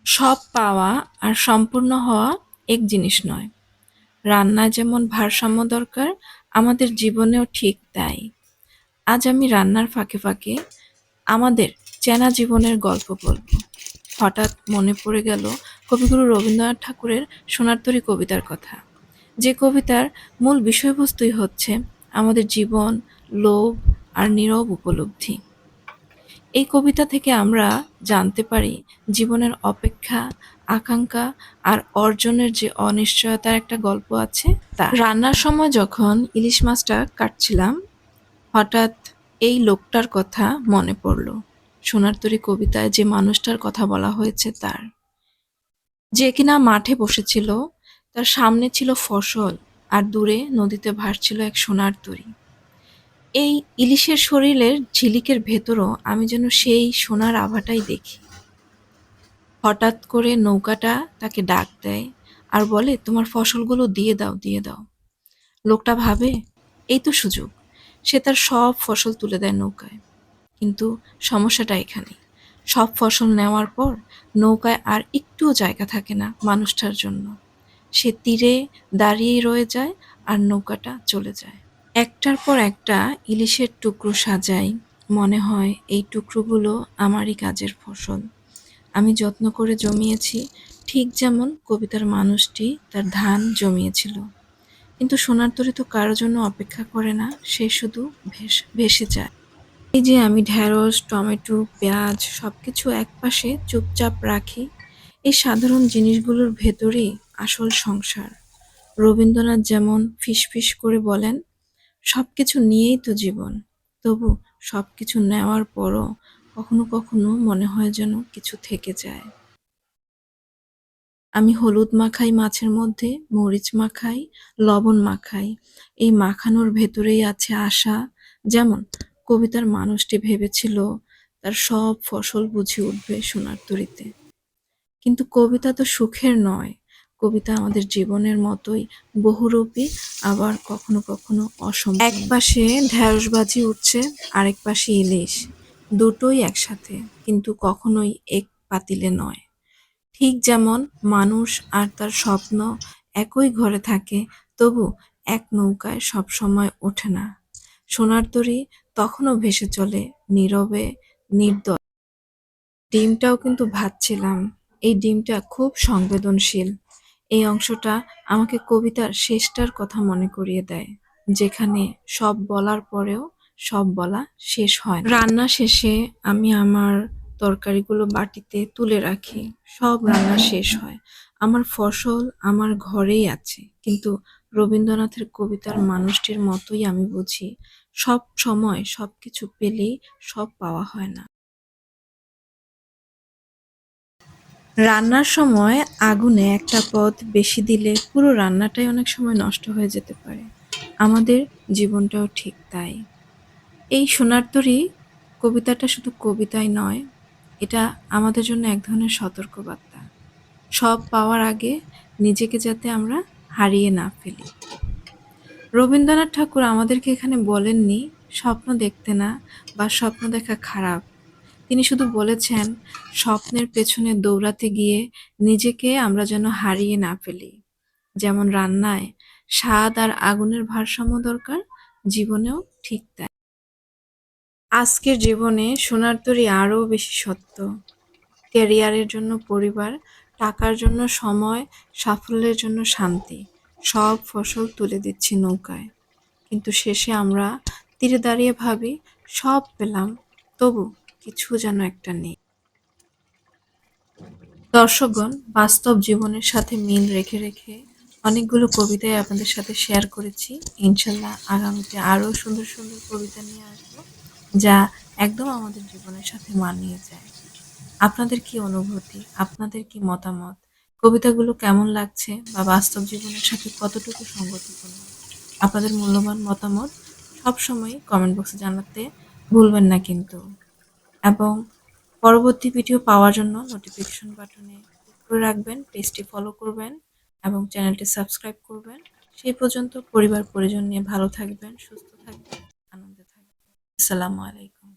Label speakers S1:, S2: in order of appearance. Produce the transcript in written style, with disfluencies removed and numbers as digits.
S1: সব পাওয়া আর সম্পূর্ণ হওয়া এক জিনিস নয়। রান্নায় যেমন ভারসাম্য দরকার, আমাদের জীবনেও ঠিক তাই। আজ আমি রান্নার ফাঁকে ফাঁকে আমাদের চেনা জীবনের গল্প বলব। হঠাৎ মনে পড়ে গেল কবিগুরু রবীন্দ্রনাথ ঠাকুরের সোনার তরী কবিতার কথা। যে কবিতার মূল বিষয়বস্তুই হচ্ছে আমাদের জীবন, লোভ আর নীরব উপলব্ধি। এই কবিতা থেকে আমরা জানতে পারি জীবনের অপেক্ষা, আকাঙ্ক্ষা আর অর্জনের যে অনিশ্চয়তার একটা গল্প আছে তা। রান্নার সময় যখন ইলিশ মাছটা কাটছিলাম, হঠাৎ এই লোকটার কথা মনে পড়ল। সোনার তরী কবিতায় যে মানুষটার কথা বলা হয়েছে তার। যে কিনা মাঠে বসেছিল, তার সামনে ছিল ফসল আর দূরে নদীতে ভাসছিল এক সোনার তরী। এই ইলিশের শরীরের ঝিলিকের ভেতরও আমি যেন সেই সোনার আভাটাই দেখি। হঠাৎ করে নৌকাটা তাকে ডাক দেয় আর বলে, তোমার ফসলগুলো দিয়ে দাও, দিয়ে দাও। লোকটা ভাবে, এই তো সুযোগ। সে তার সব ফসল তুলে দেয় নৌকায়। কিন্তু সমস্যাটা এখানে, সব ফসল নেওয়ার পর নৌকায় আর একটুও জায়গা থাকে না মানুষটার জন্য। সে তীরে দাঁড়িয়েই রয়ে যায় আর নৌকাটা চলে যায়। একটার পর একটা ইলিশের টুকরো সাজাই, মনে হয় এই টুকরোগুলো আমারই কাজের ফসল। আমি যত্ন করে জমিয়েছি, ঠিক যেমন কবিতার মানুষটি তার ধান জমিয়েছিল। কিন্তু সোনার তরী তো কারো জন্য অপেক্ষা করে না, সে শুধু ভেসে যায়। এই যে আমি ঢেঁড়স, টমেটো, পেঁয়াজ সবকিছু একপাশে চুপচাপ রাখি, এই সাধারণ জিনিসগুলোর ভেতরেই আসল সংসার। রবীন্দ্রনাথ যেমন ফিসফিস করে বলেন, সবকিছু নিয়েই তো জীবন। তবু সবকিছু নেওয়ার পরও কখনো কখনো মনে হয় যেন কিছু থেকে যায়। আমি হলুদ মাখাই মাছের মধ্যে, মরিচ মাখাই, লবণ মাখাই। এই মাখানোর ভেতরেই আছে আশা। যেমন কবিতার মানুষটি ভেবেছিল তার সব ফসল বুঝি উঠবে সোনার তরীতে। কিন্তু কবিতা তো সুখের নয়। কবিতা আমাদের জীবনের মতোই বহুরূপী, আবার কখনো কখনো অসম্পূর্ণ। একপাশে ঢেঁড়স ভাজি উঠছে, আরেক পাশে ইলিশ। দুটোই একসাথে, কিন্তু কখনোই এক পাতিলে নয়। ঠিক যেমন মানুষ আর তার স্বপ্ন একই ঘরে থাকে, তবু এক নৌকায় সবসময় ওঠে না। সোনার তরী তখনও ভেসে চলে নীরবে, নির্দয়। ডিমটাও কিন্তু ভাবছিলাম, এই ডিমটা খুব সংবেদনশীল। এই অংশটা আমাকে কবিতার শেষটার কথা মনে করিয়ে দেয়, যেখানে সব বলার পরেও সব বলা শেষ হয় না। রান্না শেষে আমি আমার তরকারিগুলো বাটিতে তুলে রাখি। সব রান্না শেষ হয়, আমার ফসল আমার ঘরেই আছে। কিন্তু রবীন্দ্রনাথের কবিতার মানুষটির মতোই আমি বুঝি, সব সময় সবকিছু পেলেই সব পাওয়া হয় না। রান্নার সময় আগুনে একটা পদ বেশি দিলে পুরো রান্নাটাই অনেক সময় নষ্ট হয়ে যেতে পারে। আমাদের জীবনটাও ঠিক তাই। এই সোনার তরী কবিতাটা শুধু কবিতাই নয়, এটা আমাদের জন্য এক ধরনের সতর্কবার্তা। সব পাওয়ার আগে নিজেকে যাতে আমরা হারিয়ে না ফেলি। রবীন্দ্রনাথ ঠাকুর আমাদেরকে এখানে বলেননি স্বপ্ন দেখতে না, বা স্বপ্ন দেখা খারাপ। তিনি শুধু বলেছেন স্বপ্নের পেছনে দৌড়াতে গিয়ে নিজেকে আমরা যেন হারিয়ে না ফেলি। যেমন রান্নায় স্বাদ আর আগুনের ভারসাম্য দরকার, জীবনেও ঠিক তাই। আজকের জীবনে সোনার তরী আরও বেশি সত্য। ক্যারিয়ারের জন্য পরিবার, টাকার জন্য সময়, সাফল্যের জন্য শান্তি, সব ফসল তুলে দিচ্ছি নৌকায়। কিন্তু শেষে আমরা তীরে দাঁড়িয়ে ভাবি, সব পেলাম, তবু কিছু যেন একটা নেই। দর্শকগণ, বাস্তব জীবনের সাথে মিল রেখে রেখে অনেকগুলো কবিতাই আপনাদের সাথে শেয়ার করেছি। ইনশাল্লাহ আগামীতে আরও সুন্দর সুন্দর কবিতা নিয়ে আসবো, যা একদম আমাদের জীবনের সাথে মানিয়ে যায়। আপনাদের কি অনুভূতি, আপনাদের কি মতামত, কবিতাগুলো কেমন লাগছে বা বাস্তব জীবনের সাথে কতটুকু সঙ্গতিপূর্ণ, আপনাদের মূল্যবান মতামত সবসময় কমেন্ট বক্সে জানাতে ভুলবেন না কিন্তু। এবং পরবর্তী ভিডিও পাওয়ার জন্য নোটিফিকেশন বাটনে ক্লিক করে রাখবেন, পেজটি ফলো করবেন এবং চ্যানেলটি সাবস্ক্রাইব করবেন। সেই পর্যন্ত পরিবার পরিজন নিয়ে ভালো থাকবেন, সুস্থ থাকবেন, আনন্দে থাকবেন। আসসালামু আলাইকুম।